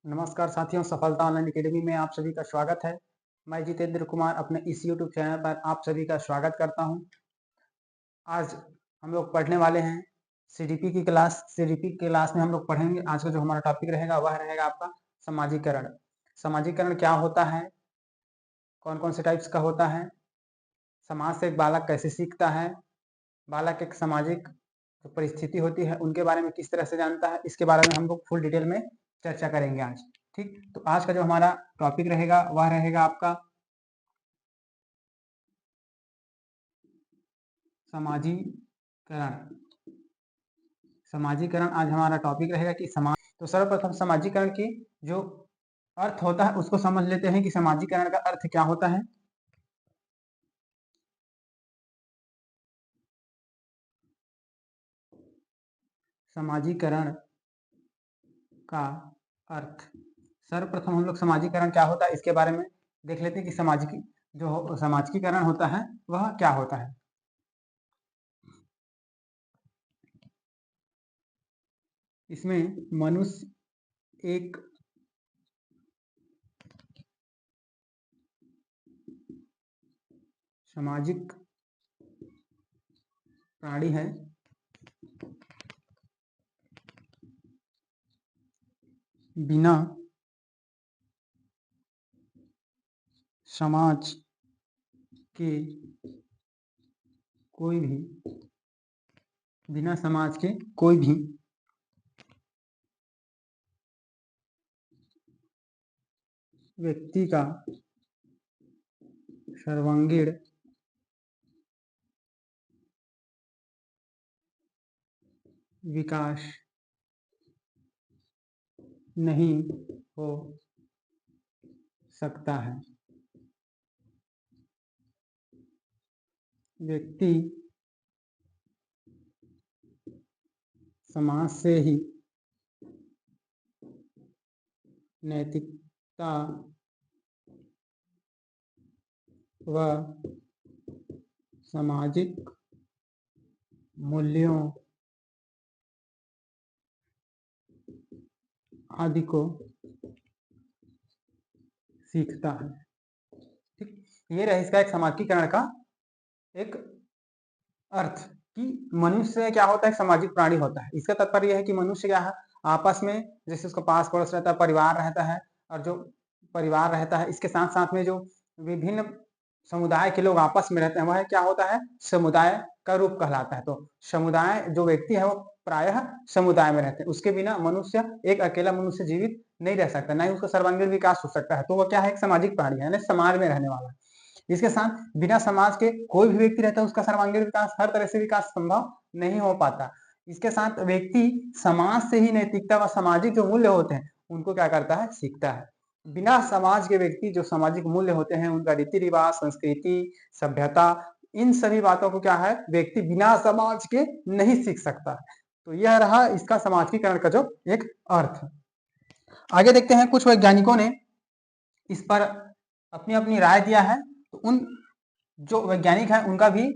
नमस्कार साथियों, सफलता ऑनलाइन अकेडमी में आप सभी का स्वागत है। मैं जितेंद्र कुमार अपने इस यूट्यूब चैनल पर आप सभी का स्वागत करता हूं। आज हम लोग पढ़ने वाले हैं सीडीपी की क्लास। सीडीपी की क्लास में हम लोग पढ़ेंगे। आज का जो हमारा टॉपिक रहेगा वह रहेगा आपका समाजीकरण। समाजीकरण क्या होता है, कौन कौन से टाइप्स का होता है, समाज से एक बालक कैसे सीखता है, बालक एक सामाजिक जो परिस्थिति होती है उनके बारे में किस तरह से जानता है, इसके बारे में हम लोग फुल डिटेल में चर्चा करेंगे आज। ठीक, तो आज का जो हमारा टॉपिक रहेगा वह रहेगा आपका समाजीकरण। समाजीकरण आज हमारा टॉपिक रहेगा कि समाज। तो सर्वप्रथम समाजीकरण की जो अर्थ होता है उसको समझ लेते हैं कि समाजीकरण का अर्थ क्या होता है। समाजीकरण का अर्थ, सर्वप्रथम हम लोग समाजीकरण क्या होता है इसके बारे में देख लेते हैं कि सामाजिक जो समाजीकरण होता है वह क्या होता है। इसमें मनुष्य एक सामाजिक प्राणी है बिना समाज के कोई भी बिना समाज के कोई भी व्यक्ति का सर्वांगीण विकास नहीं हो सकता है। व्यक्ति समाज से ही नैतिकता व सामाजिक मूल्यों आदि को सीखता है। ठीक, ये रहा इसका एक समाजीकरण का एक अर्थ कि मनुष्य क्या होता है, सामाजिक प्राणी होता है। इसका तात्पर्य यह है कि मनुष्य क्या है, आपस में जैसे उसका पास पड़ोस रहता है, परिवार रहता है, और जो परिवार रहता है इसके साथ साथ में जो विभिन्न समुदाय के लोग आपस में रहते हैं वह क्या होता है, समुदाय का रूप कहलाता है। तो समुदाय जो व्यक्ति है वो प्रायः समुदाय में रहते हैं। उसके बिना मनुष्य, एक अकेला मनुष्य जीवित नहीं रह सकता, ना ही उसका सर्वांगीण विकास हो सकता है। तो वह क्या है, एक सामाजिक प्राणी है, समाज में रहने वाला है। इसके साथ बिना समाज के कोई भी व्यक्ति रहता है उसका सर्वांगीण विकास, हर तरह से विकास संभव नहीं हो पाता। इसके साथ व्यक्ति समाज से ही नैतिकता व सामाजिक जो मूल्य होते हैं उनको क्या करता है, सीखता है। बिना समाज के व्यक्ति जो सामाजिक मूल्य होते हैं, उनका रीति रिवाज, संस्कृति, सभ्यता, इन सभी बातों को क्या है, व्यक्ति बिना समाज के नहीं सीख सकता। तो यह रहा इसका समाजीकरण का जो एक अर्थ। आगे देखते हैं, कुछ वैज्ञानिकों ने इस पर अपनी अपनी राय दिया है। तो उन जो वैज्ञानिक है उनका भी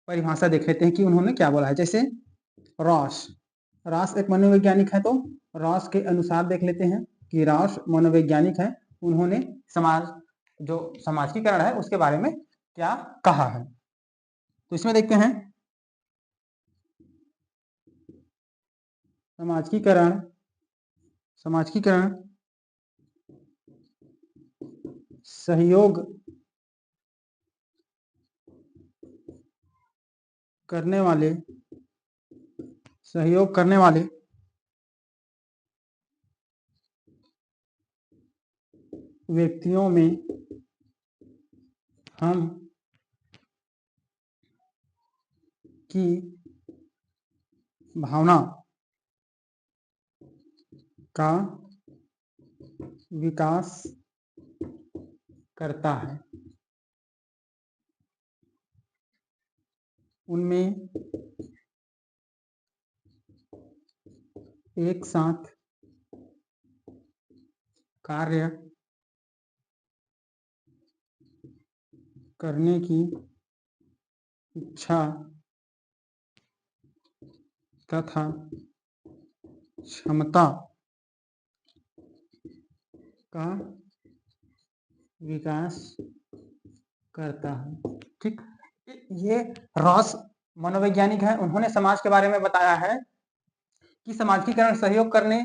परिभाषा देख लेते हैं कि उन्होंने क्या बोला है। जैसे रॉस, रॉस एक मनोवैज्ञानिक है। तो रॉस के अनुसार देख लेते हैं कि रॉस मनोवैज्ञानिक है, उन्होंने समाज जो समाजीकरण है उसके बारे में क्या कहा है। तो इसमें देखते हैं, समाजीकरण समाजीकरण सहयोग करने वाले सहयोग करने वाले व्यक्तियों में हम की भावना का विकास करता है। उनमें एक साथ कार्य करने की इच्छा तथा क्षमता का विकास करता है। ठीक, ये रॉस मनोवैज्ञानिक है, उन्होंने समाज के बारे में बताया है कि समाजीकरण सहयोग करने,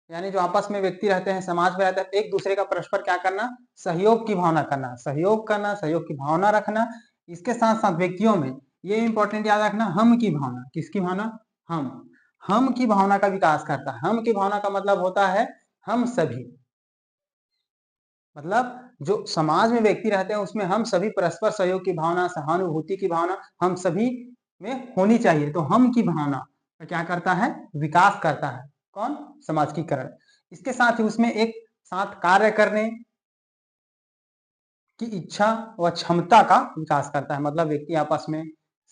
यानी जो आपस में व्यक्ति रहते हैं, समाज में रहते हैं, एक दूसरे का परस्पर क्या करना, सहयोग की भावना करना, सहयोग करना, सहयोग की भावना रखना। इसके साथ साथ व्यक्तियों में ये इंपॉर्टेंट याद रखना, हम की भावना, किसकी भावना, हम की भावना का विकास करता है। हम की भावना का मतलब होता है हम सभी, मतलब जो समाज में व्यक्ति रहते हैं उसमें हम सभी परस्पर सहयोग की भावना, सहानुभूति की भावना हम सभी में होनी चाहिए। तो हम की भावना का क्या करता है, विकास करता है। कौन, समाजीकरण। इसके साथ ही उसमें एक साथ कार्य करने की इच्छा व क्षमता का विकास करता है, मतलब व्यक्ति आपस में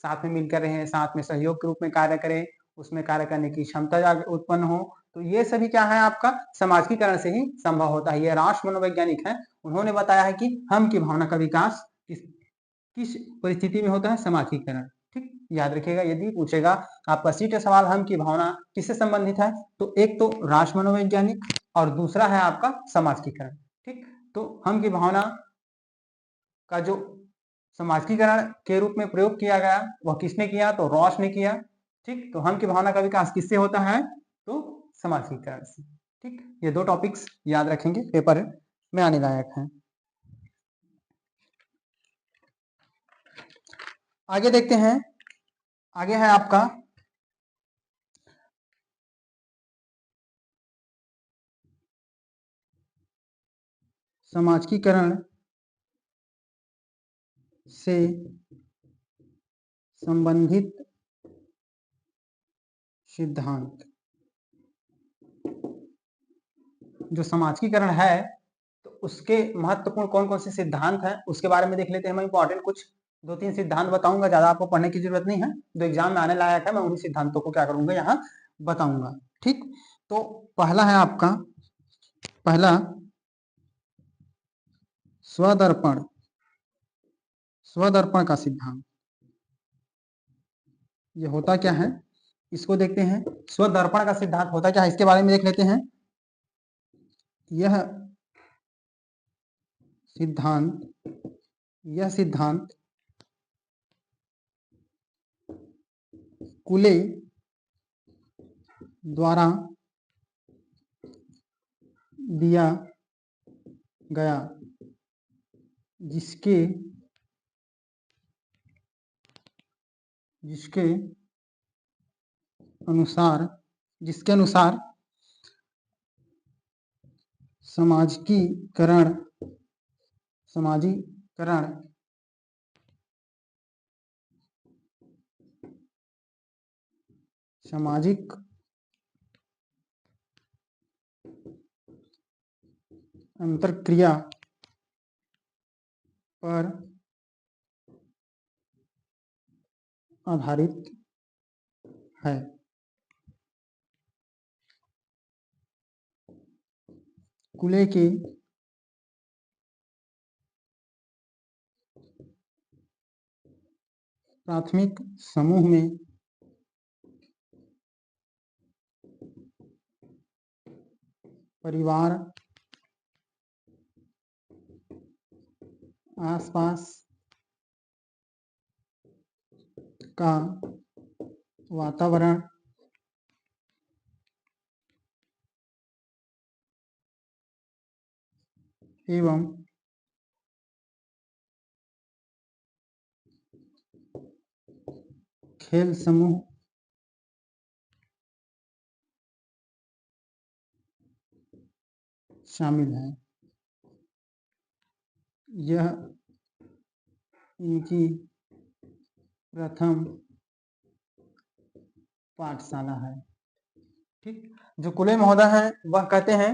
साथ में मिलकर रहे, साथ में सहयोग के रूप में कार्य करें, उसमें कार्य करने की क्षमता उत्पन्न हो। तो ये सभी क्या है, आपका समाजीकरण से ही संभव होता है। ये राष्ट्र मनोवैज्ञानिक है, उन्होंने बताया है कि हम की भावना का विकास किस परिस्थिति में होता है, समाजीकरण। ठीक, याद रखिएगा, यदि पूछेगा आपका सीट सवाल हम की भावना किससे संबंधित है, तो एक तो राष्ट्र मनोवैज्ञानिक और दूसरा है आपका समाजीकरण। ठीक, तो हम की भावना का जो समाजीकरण के रूप में प्रयोग किया गया वह किसने किया, तो रॉस ने किया। ठीक, तो हम की भावना का विकास किससे होता है, तो समाजीकरण से। ठीक, ये दो टॉपिक्स याद रखेंगे, पेपर में आने लायक है। आगे देखते हैं, आगे है आपका समाजीकरण से संबंधित सिद्धांत। जो समाजीकरण है तो उसके महत्वपूर्ण कौन कौन से सिद्धांत हैं उसके बारे में देख लेते हैं। मैं इंपॉर्टेंट कुछ दो तीन सिद्धांत बताऊंगा, ज्यादा आपको पढ़ने की जरूरत नहीं है, जो एग्जाम में आने लायक है मैं उन्हीं सिद्धांतों को क्या करूंगा, यहाँ बताऊंगा। ठीक, तो पहला है आपका, पहला स्वदर्पण, स्वदर्पण का सिद्धांत। ये होता क्या है, इसको देखते हैं। स्वदर्पण का सिद्धांत होता क्या है, इसके बारे में देख लेते हैं। यह सिद्धांत कुले द्वारा दिया गया, जिसके अनुसार समाजीकरण सामाजिक अंतरक्रिया पर आधारित है। कुले के प्राथमिक समूह में परिवार, आसपास का वातावरण, एवं खेल समूह शामिल है। यह इनकी प्रथम पाठशाला है। ठीक, जो कुले महोदय हैं वह कहते हैं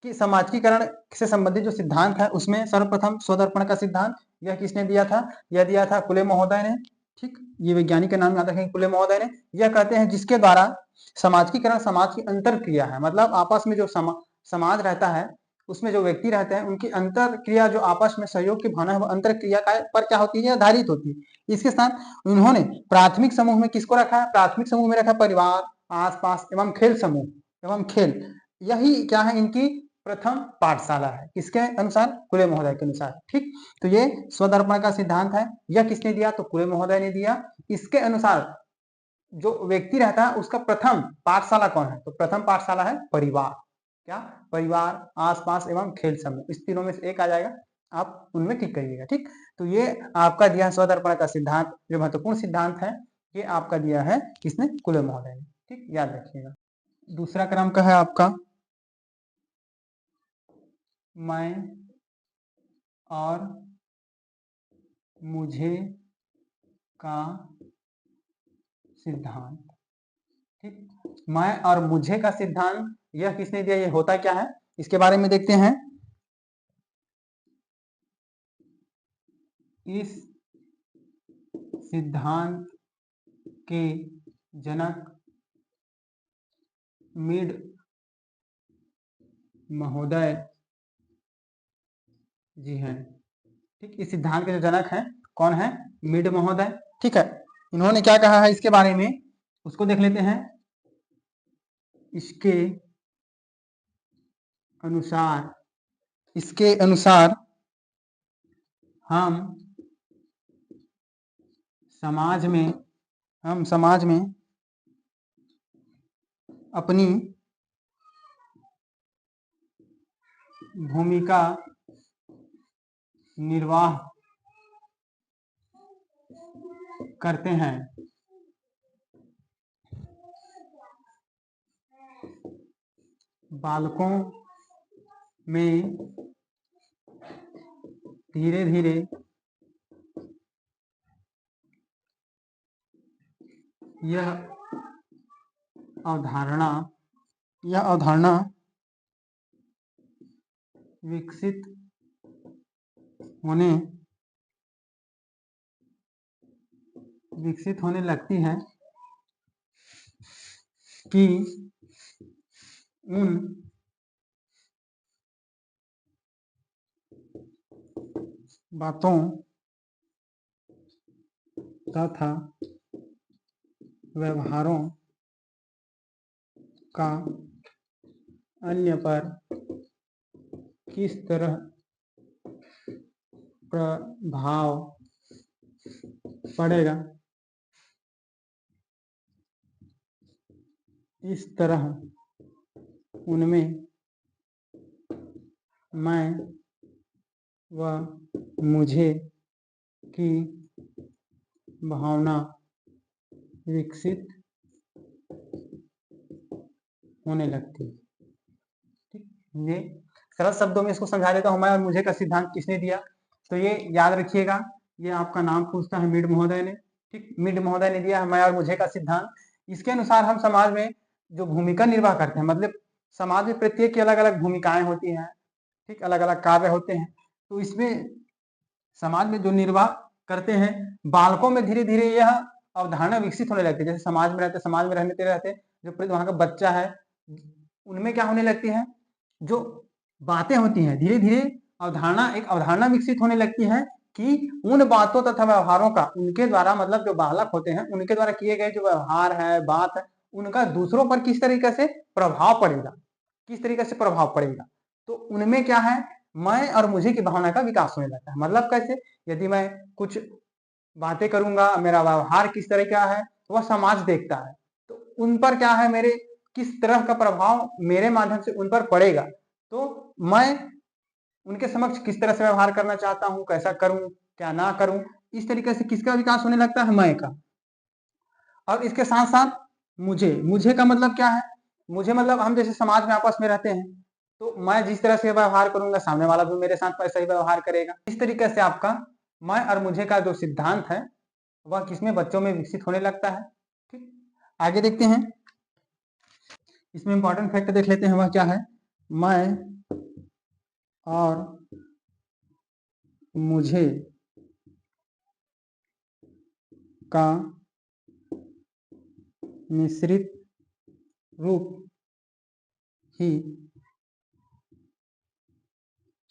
कि समाजीकरण से संबंधित जो सिद्धांत है उसमें सर्वप्रथम स्वदर्पण का सिद्धांत, यह किसने दिया था, यह दिया था कुले महोदय ने। ठीक, ये वैज्ञानिक का नाम याद रखेंगे, कुले महोदय ने। यह कहते हैं जिसके द्वारा समाजीकरण समाज की अंतर क्रिया है, मतलब आपस में जो समाज रहता है उसमें जो व्यक्ति रहते हैं उनकी अंतर क्रिया, जो आपस में सहयोग की भावना है, वो अंतर क्रिया पर क्या होती है, आधारित होती है। इसके साथ उन्होंने प्राथमिक समूह में किसको रखा है, प्राथमिक समूह में रखा परिवार, आसपास एवं खेल समूह एवं खेल। यही क्या है, इनकी प्रथम पाठशाला है। किसके अनुसार? कुले महोदय के अनुसार। ठीक, तो ये स्वदर्पण का सिद्धांत है। यह किसने दिया? तो कुले महोदय ने दिया। इसके अनुसार जो व्यक्ति रहता है उसका प्रथम पाठशाला कौन है? तो प्रथम पाठशाला है परिवार। क्या? परिवार, आसपास एवं खेल समूह, इस तीनों में से एक आ जाएगा, आप उनमें ठीक करिएगा। ठीक, तो ये आपका दिया स्वदर्पण का सिद्धांत, जो महत्वपूर्ण सिद्धांत है, ये आपका दिया है किसने? कुले महोदय ने। ठीक, याद रखिएगा। दूसरा क्रम का है आपका मैं और मुझे का सिद्धांत। ठीक, मैं और मुझे का सिद्धांत यह किसने दिया? ये होता क्या है इसके बारे में देखते हैं। इस सिद्धांत के जनक मीड महोदय जी हैं। ठीक, इस सिद्धांत के जो जनक हैं कौन है? मीड महोदय। ठीक है, इन्होंने क्या कहा है इसके बारे में, उसको देख लेते हैं। इसके अनुसार हम समाज में अपनी भूमिका निर्वाह करते हैं। बालकों में धीरे धीरे यह अवधारणा विकसित होने लगती है कि उन बातों तथा व्यवहारों का अन्य पर किस तरह प्रभाव पड़ेगा, इस तरह उनमें मैं व मुझे की भावना विकसित होने लगती है। ठीक, ये सरल शब्दों में इसको समझा देता हूं। मैं और मुझे का सिद्धांत किसने दिया? तो ये याद रखिएगा, ये आपका नाम पूछता है मीड महोदय ने। ठीक, मीड महोदय ने दिया है मैं और मुझे का सिद्धांत। इसके अनुसार हम समाज में जो भूमिका निर्वाह करते हैं, मतलब समाज में प्रत्येक की अलग अलग भूमिकाएं होती हैं। ठीक, अलग अलग कार्य होते हैं, तो इसमें समाज में जो निर्वाह करते हैं, बालकों में धीरे धीरे यह अवधारणा विकसित होने लगती है। जैसे समाज में रहते जो वहां का बच्चा है, उनमें क्या होने लगती है, जो बातें होती हैं, धीरे धीरे एक अवधारणा विकसित होने लगती है कि उन बातों तथा व्यवहारों का उनके द्वारा, मतलब जो बालक होते हैं उनके द्वारा किए गए जो व्यवहार है, बात है, उनका दूसरों पर किस तरीके से प्रभाव पड़ेगा। तो उनमें क्या है, मैं और मुझे की भावना का विकास होने लगता है। मतलब कैसे? यदि मैं कुछ बातें करूंगा, मेरा व्यवहार किस तरह का है, वह समाज देखता है, तो उन पर क्या है, मेरे किस तरह का प्रभाव मेरे माध्यम से उन पर पड़ेगा, तो मैं उनके समक्ष किस तरह से व्यवहार करना चाहता हूं, कैसा करूं, क्या ना करूं, इस तरीके से किसका विकास होने लगता है? मैं का। और इसके साथ साथ मुझे का मतलब क्या है? मुझे मतलब हम जैसे समाज में आपस में रहते हैं, तो मैं जिस तरह से व्यवहार करूंगा, सामने वाला भी मेरे साथ वैसा ही व्यवहार करेगा। इस तरीके से आपका मैं और मुझे का जो सिद्धांत है वह किसमें? बच्चों में विकसित होने लगता है। ठीक, आगे देखते हैं। इसमें इंपॉर्टेंट फैक्ट देख लेते हैं, वह क्या है? मैं और मुझे का मिश्रित रूप ही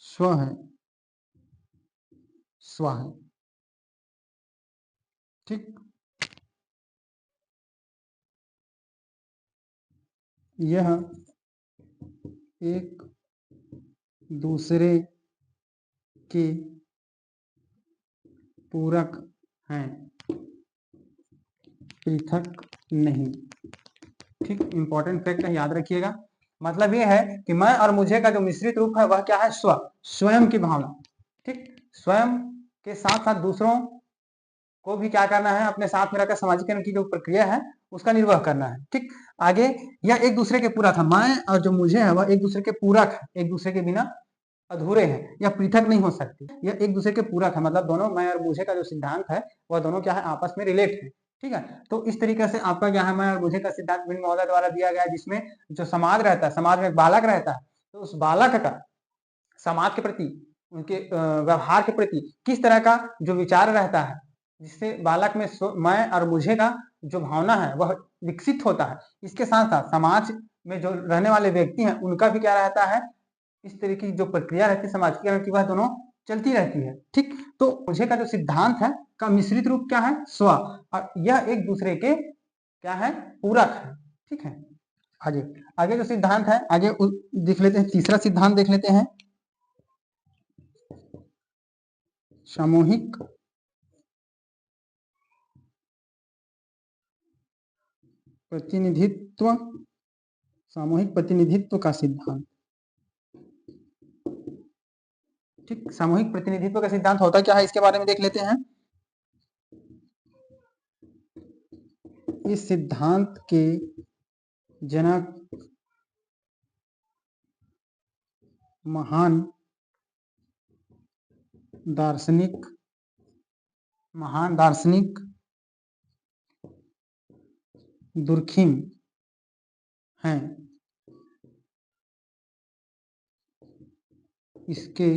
स्व है। ठीक, यह एक दूसरे के पूरक हैं, पृथक नहीं। ठीक, इंपॉर्टेंट फैक्ट है, याद रखिएगा। मतलब ये है कि मैं और मुझे का जो मिश्रित रूप है वह क्या है? स्व, स्वयं की भावना। ठीक, स्वयं के साथ साथ दूसरों को भी क्या करना है? अपने साथ में रखकर सामाजिकरण की जो प्रक्रिया है उसका निर्वाह करना है। ठीक, आगे यह एक दूसरे के पूरक है। मैं और जो मुझे है वह एक दूसरे के पूरक है, एक दूसरे के बिना अधूरे हैं, या पृथक नहीं हो सकती। यह एक दूसरे के पूरक है, मतलब दोनों मैं और मुझे का जो सिद्धांत है वह दोनों क्या है? आपस में रिलेट है। ठीक है, तो इस तरीके से आपका क्या है? मैं और मुझे का सिद्धांत बिन महोदय द्वारा दिया गया है, जिसमें जो समाज रहता है, समाज में एक बालक रहता है, तो उस बालक का समाज के प्रति, उनके व्यवहार के प्रति किस तरह का जो विचार रहता है, जिससे बालक में मैं और मुझे का जो भावना है वह विकसित होता है। इसके साथ साथ समाज में जो रहने वाले व्यक्ति हैं उनका भी क्या रहता है? इस तरह की जो प्रक्रिया रहती है समाजीकरण की, वह दोनों चलती रहती है। ठीक, तो मुझे का जो सिद्धांत है का मिश्रित रूप क्या है? स्व, और यह एक दूसरे के क्या है? पूरक है। ठीक है, आगे आगे जो सिद्धांत है आगे देख लेते हैं। तीसरा सिद्धांत देख लेते हैं, सामूहिक प्रतिनिधित्व, सामूहिक प्रतिनिधित्व का सिद्धांत। ठीक, सामूहिक प्रतिनिधित्व का सिद्धांत होता क्या है इसके बारे में देख लेते हैं। इस सिद्धांत के जनक महान दार्शनिक दुर्खिम हैं। इसके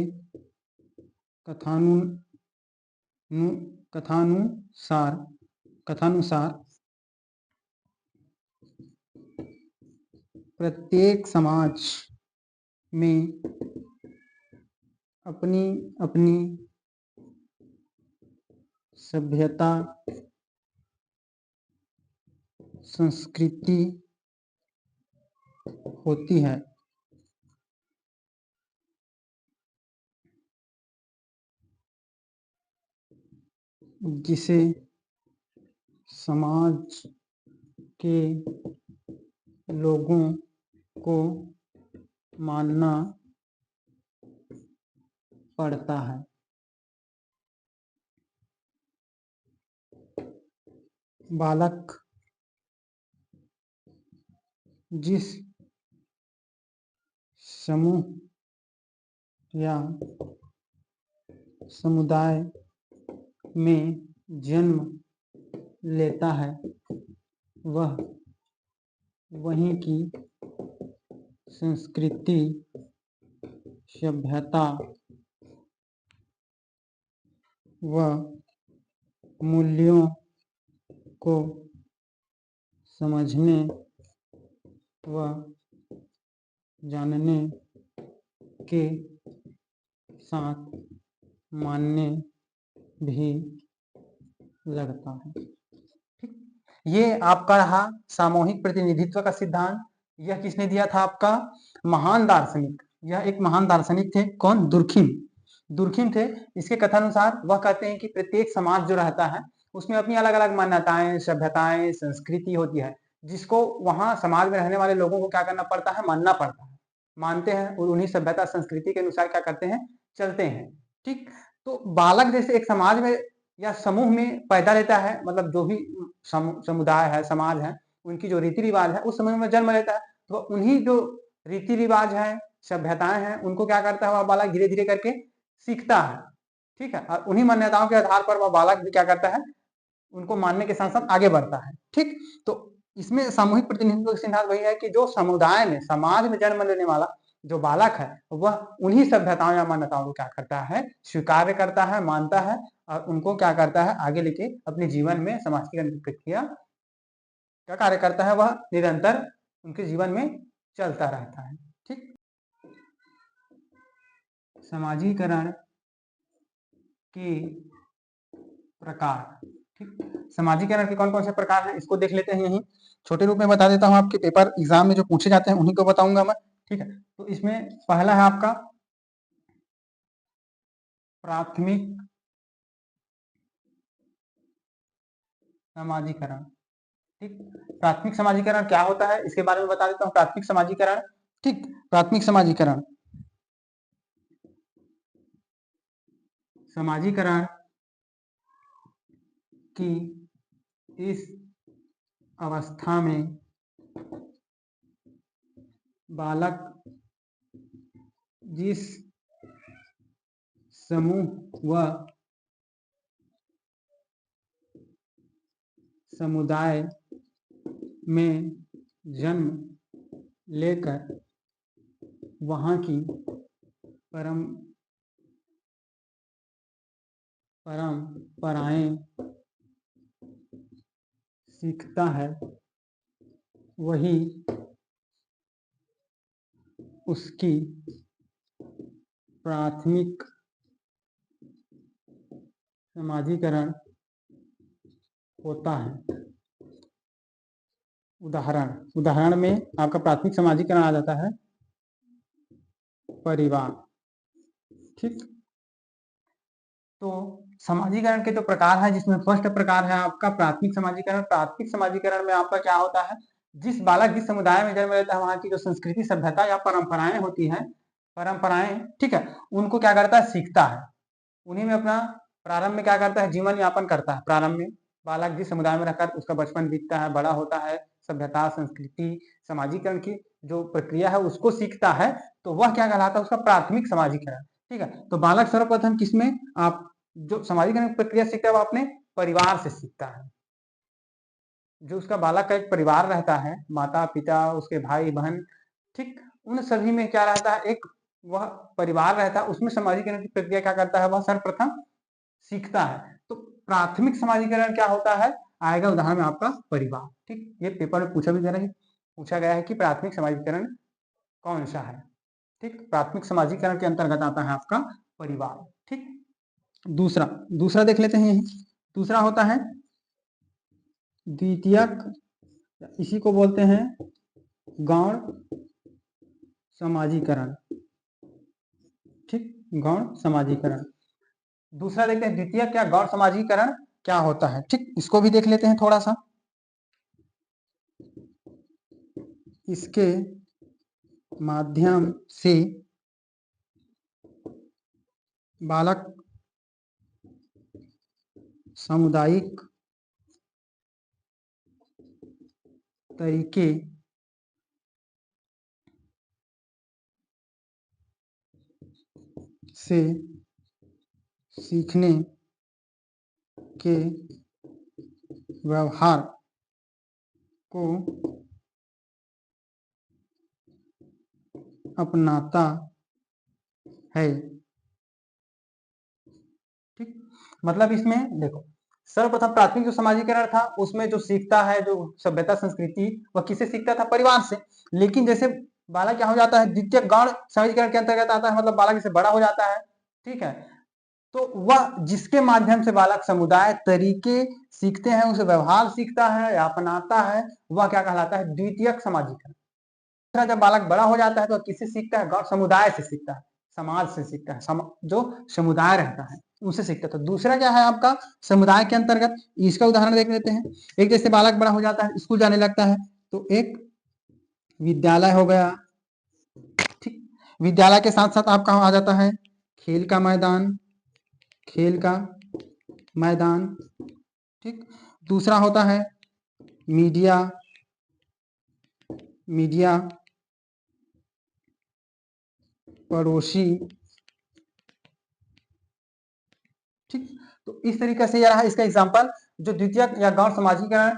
कथानुसार प्रत्येक समाज में अपनी अपनी सभ्यता, संस्कृति होती है, जिसे समाज के लोगों को मानना पड़ता है। बालक जिस समूह या समुदाय में जन्म लेता है वह वहीं की संस्कृति, सभ्यता व मूल्यों को समझने व जानने के साथ मानने भी लगता है। ठीक, ये आपका रहा सामूहिक प्रतिनिधित्व का सिद्धांत। यह किसने दिया था? आपका महान दार्शनिक। यह एक महान दार्शनिक थे, कौन? दुर्खिम थे। इसके कथानुसार वह कहते हैं कि प्रत्येक समाज जो रहता है उसमें अपनी अलग अलग मान्यताएं, सभ्यताएं, संस्कृति होती है, जिसको वहां समाज में रहने वाले लोगों को क्या करना पड़ता है? मानना पड़ता है, मानते हैं और उन्हीं सभ्यता संस्कृति के अनुसार क्या करते हैं? चलते हैं। ठीक, तो बालक जैसे एक समाज में या समूह में पैदा लेता है, मतलब जो भी समुदाय है, समाज है, उनकी जो रीति रिवाज है उस समूह में जन्म लेता है, तो उन्हीं जो रीति रिवाज है, सभ्यताएं हैं, उनको क्या करता है? वह बालक धीरे धीरे करके सीखता है। ठीक है, और उन्हीं मान्यताओं के आधार पर वह बालक भी क्या करता है? उनको मानने के साथ साथ आगे बढ़ता है। ठीक, तो इसमें सामूहिक प्रतिनिधित्व का सिद्धांत वही है कि जो समुदाय में, समाज में जन्म लेने वाला जो बालक है वह उन्हीं सभ्यताओं या मान्यताओं को क्या करता है? स्वीकार करता है, मानता है, और उनको क्या करता है? आगे लेके अपने जीवन में समाजीकरण की प्रक्रिया का कार्य करता है, वह निरंतर उनके जीवन में चलता रहता है। ठीक, समाजीकरण के प्रकार। ठीक, समाजीकरण के कौन कौन से प्रकार हैं इसको देख लेते हैं। यही छोटे रूप में बता देता हूं, आपके पेपर एग्जाम में जो पूछे जाते हैं उन्हीं को बताऊंगा मैं। ठीक है, तो इसमें पहला है आपका प्राथमिक समाजीकरण। ठीक, प्राथमिक समाजीकरण क्या होता है इसके बारे में बता देता हूँ। प्राथमिक समाजीकरण, ठीक, प्राथमिक समाजीकरण समाजीकरण की इस अवस्था में बालक जिस समूह व समुदाय में जन्म लेकर वहाँ की परंपराएं सीखता है, वही उसकी प्राथमिक समाजीकरण होता है। उदाहरण में आपका प्राथमिक समाजीकरण आ जाता है परिवार। ठीक, तो समाजीकरण के तो प्रकार है, जिसमें फर्स्ट प्रकार है आपका प्राथमिक समाजीकरण। प्राथमिक समाजीकरण में आपका क्या होता है, जिस बालक जिस समुदाय में जन्म लेता है वहां की जो संस्कृति सभ्यता या परंपराएं होती हैं, परंपराएं, ठीक है, उनको क्या करता है, सीखता है। उन्हीं में अपना प्रारंभ में क्या करता है, जीवन यापन करता है। प्रारंभ में बालक जिस समुदाय में रहकर उसका बचपन बीतता है, बड़ा होता है, सभ्यता संस्कृति समाजीकरण की जो प्रक्रिया है उसको सीखता है, तो वह क्या कहलाता है, उसका प्राथमिक समाजीकरण। ठीक है, तो बालक सर्वप्रथम किसमें आप जो समाजीकरण प्रक्रिया सीखता है वो अपने परिवार से सीखता है। जो उसका बालक का एक परिवार रहता है, माता पिता, उसके भाई बहन, ठीक, उन सभी में क्या रहता है, एक वह परिवार रहता है, उसमें समाजीकरण की प्रक्रिया क्या करता है, वह सर्वप्रथम सीखता है। तो प्राथमिक समाजीकरण क्या होता है, आएगा उदाहरण में आपका परिवार। ठीक, ये पेपर में पूछा गया है कि प्राथमिक समाजीकरण कौन सा है। ठीक, प्राथमिक समाजीकरण के अंतर्गत आता है आपका परिवार। ठीक, दूसरा देख लेते हैं। दूसरा होता है द्वितीयक, इसी को बोलते हैं गौण समाजीकरण। ठीक, गौण समाजीकरण। दूसरा देखते हैं द्वितीयक या गौण समाजीकरण क्या होता है। ठीक, इसको भी देख लेते हैं थोड़ा सा। इसके माध्यम से बालक सामुदायिक तरीके से सीखने के व्यवहार को अपनाता है। ठीक, मतलब इसमें देखो, सर्वप्रथम प्राथमिक जो समाजीकरण था उसमें जो सीखता है, जो सभ्यता संस्कृति, वह किससे सीखता था, परिवार से। लेकिन जैसे बालक क्या हो जाता है, द्वितीय गौण समाजीकरण के अंतर्गत आता है, मतलब बालक जैसे बड़ा हो जाता है, ठीक है, तो वह जिसके माध्यम से बालक समुदाय तरीके सीखते हैं, उसे व्यवहार सीखता है या अपनाता है, वह क्या कहलाता है, द्वितीयक समाजीकरण। जब बालक बड़ा हो जाता है तो किससे सीखता है, गौण समुदाय से सीखता है, समाज से सीखता है, जो समुदाय रहता है उनसे सीखता है। तो दूसरा क्या है आपका समुदाय के अंतर्गत, इसका उदाहरण देख लेते हैं। एक जैसे बालक बड़ा हो जाता है, स्कूल जाने लगता है, तो एक विद्यालय हो गया। ठीक, विद्यालय के साथ साथ आपका आ जाता है खेल का मैदान। ठीक, दूसरा होता है मीडिया पड़ोसी। ठीक, तो इस तरीके से यह रहा इसका एग्जाम्पल, जो द्वितीयक या गौण समाजीकरण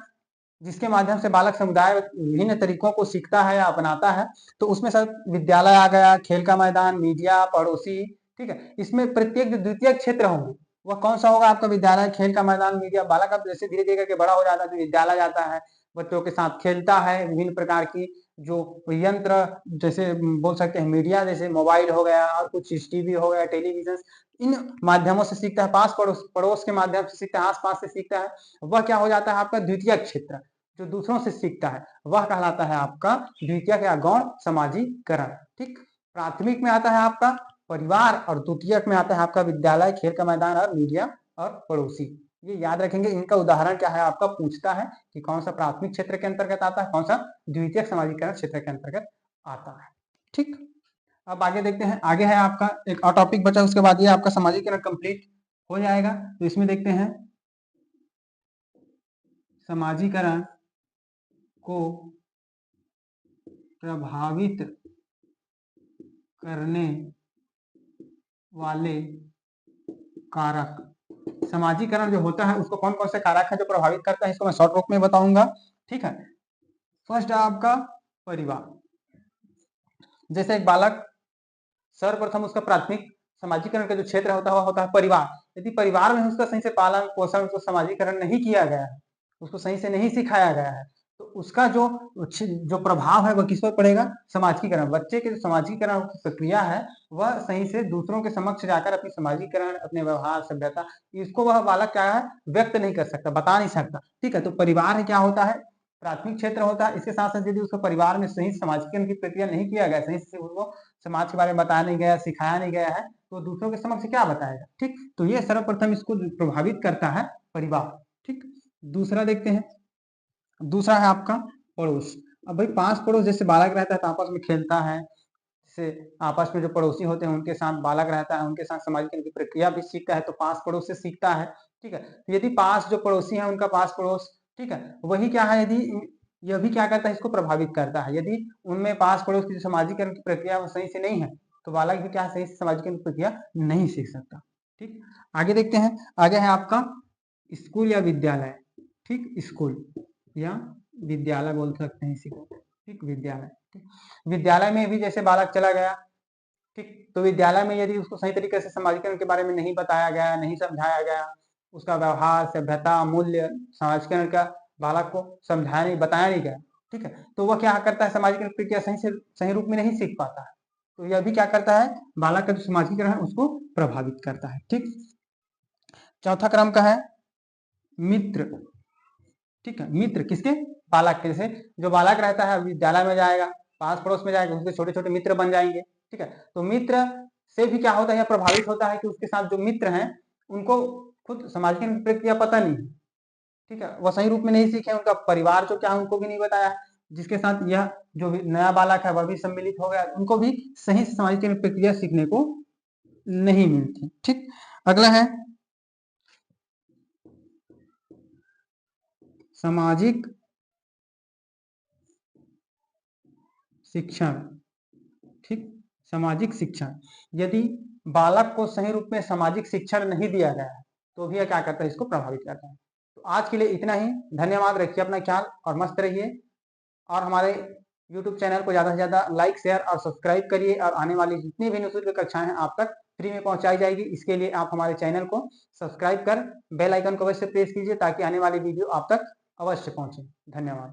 जिसके माध्यम से बालक समुदाय विभिन्न तरीकों को सीखता है या अपनाता है, तो उसमें सर विद्यालय आ गया, खेल का मैदान, मीडिया, पड़ोसी। ठीक है, इसमें प्रत्येक जो द्वितीय क्षेत्र होंगे वह कौन सा होगा आपका, विद्यालय, खेल का मैदान, मीडिया। बालक अब जैसे धीरे धीरे करके बड़ा हो जाता है तो विद्यालय जाता है, बच्चों के साथ खेलता है, विभिन्न प्रकार की जो यंत्र, जैसे बोल सकते हैं मीडिया, जैसे मोबाइल हो गया और कुछ टीवी हो गया, टेलीविजन, इन माध्यमों से सीखता है। पास पड़ोस के माध्यम से सीखता है, आस पास से सीखता है। वह क्या हो जाता है आपका द्वितीय क्षेत्र, जो दूसरों से सीखता है, वह कहलाता है आपका द्वितीयक या गौण समाजीकरण। ठीक, प्राथमिक में आता है आपका परिवार, और द्वितीयक में आता है आपका विद्यालय, खेल का मैदान और मीडिया और पड़ोसी। ये याद रखेंगे। इनका उदाहरण क्या है आपका पूछता है कि कौन सा प्राथमिक क्षेत्र के अंतर्गत आता है, कौन सा द्वितीयक सामाजिकरण क्षेत्र के अंतर्गत आता है। ठीक, अब आगे देखते हैं। आगे है आपका एक और टॉपिक बचा, उसके बाद ये आपका सामाजिकरण कंप्लीट हो जाएगा। तो इसमें देखते हैं सामाजिकरण को प्रभावित करने वाले कारक। समाजीकरण जो होता है उसको कौन कौन से कारक है जो प्रभावित करता है, इसको मैं शॉर्ट रूप में बताऊंगा। ठीक है, फर्स्ट है आपका परिवार। जैसे एक बालक, सर्वप्रथम उसका प्राथमिक समाजीकरण का जो क्षेत्र होता है वह होता है परिवार। यदि परिवार में उसका सही से पालन पोषण, उसको समाजीकरण नहीं किया गया है, उसको सही से नहीं सिखाया गया है, तो उसका जो प्रभाव है वह किस पर पड़ेगा, समाजीकरण। बच्चे के जो समाजीकरण की प्रक्रिया है वह सही से दूसरों के समक्ष जाकर अपनी समाजीकरण, अपने व्यवहार, सभ्यता, इसको वह बालक क्या है व्यक्त नहीं कर सकता, बता नहीं सकता। ठीक है, तो परिवार है क्या होता है, प्राथमिक क्षेत्र होता है। इसके साथ साथ यदि उसको परिवार में सही समाजीकरण की प्रक्रिया नहीं किया गया, सही से उसको समाज के बारे में बताया नहीं गया, सिखाया नहीं गया है, तो दूसरों के समक्ष क्या बताएगा। ठीक, तो ये सर्वप्रथम इसको प्रभावित करता है परिवार। ठीक, दूसरा देखते हैं, दूसरा है आपका पड़ोस। अब भाई पास पड़ोस, जैसे बालक रहता है तो आपस में खेलता है, जैसे आपस में जो पड़ोसी होते हैं उनके साथ बालक रहता है, उनके साथ समाजीकरण की प्रक्रिया भी सीखता है, तो पास पड़ोस से सीखता है। ठीक है, तो यदि पास जो पड़ोसी है उनका पास पड़ोस, ठीक है, वही क्या है, यदि यह भी क्या करता है, इसको प्रभावित करता है। यदि उनमें पास पड़ोस की जो समाजीकरण की प्रक्रिया वो सही से नहीं है, तो बालक भी क्या सही से समाजीकरण की प्रक्रिया नहीं सीख सकता। ठीक, आगे देखते हैं। आगे है आपका स्कूल या विद्यालय। ठीक, स्कूल या विद्यालय बोल सकते हैं इसी को। ठीक, विद्यालय। ठीक, विद्यालय में भी जैसे बालक चला गया, ठीक, तो विद्यालय में यदि उसको सही तरीके से समाजीकरण के बारे में नहीं बताया गया, नहीं समझाया गया, उसका व्यवहार, सभ्यता, मूल्य, समाजीकरण का बालक को समझाया नहीं, बताया नहीं गया, ठीक है, तो वह क्या करता है, समाजीकरण प्रक्रिया सही रूप में नहीं सीख पाता है। तो यह भी क्या करता है, बालक का जो समाजीकरण है उसको प्रभावित करता है। ठीक, चौथा क्रम का है मित्र। ठीक है, मित्र किसके, बालक के। जैसे जो बालक रहता है विद्यालय में जाएगा, पास पड़ोस में जाएगा, उसके छोटे छोटे मित्र बन जाएंगे। ठीक है, तो मित्र से भी क्या होता है, यह प्रभावित होता है कि उसके साथ जो मित्र हैं उनको खुद सामाजिक प्रक्रिया पता नहीं है। ठीक है, वह सही रूप में नहीं सीखे, उनका परिवार जो क्या है उनको भी नहीं बताया, जिसके साथ यह जो नया बालक है वह भी सम्मिलित हो गया, उनको भी सही से सामाजिक प्रक्रिया सीखने को नहीं मिलती। ठीक, अगला है सामाजिक शिक्षण। ठीक, सामाजिक शिक्षण, यदि बालक को सही रूप में सामाजिक शिक्षण नहीं दिया गया है तो भी यह क्या करता है, इसको प्रभावित करता है। तो आज के लिए इतना ही। धन्यवाद, रखिए अपना ख्याल और मस्त रहिए। और हमारे YouTube चैनल को ज़्यादा से ज़्यादा लाइक, शेयर और सब्सक्राइब करिए, और आने वाली जितनी भी निःशुल्क कक्षाएं हैं आप तक फ्री में पहुंचाई जाएगी। इसके लिए आप हमारे चैनल को सब्सक्राइब कर बेल आइकन को अवश्य प्रेस कीजिए ताकि आने वाली वीडियो आप तक अवश्य पहुंचे। धन्यवाद।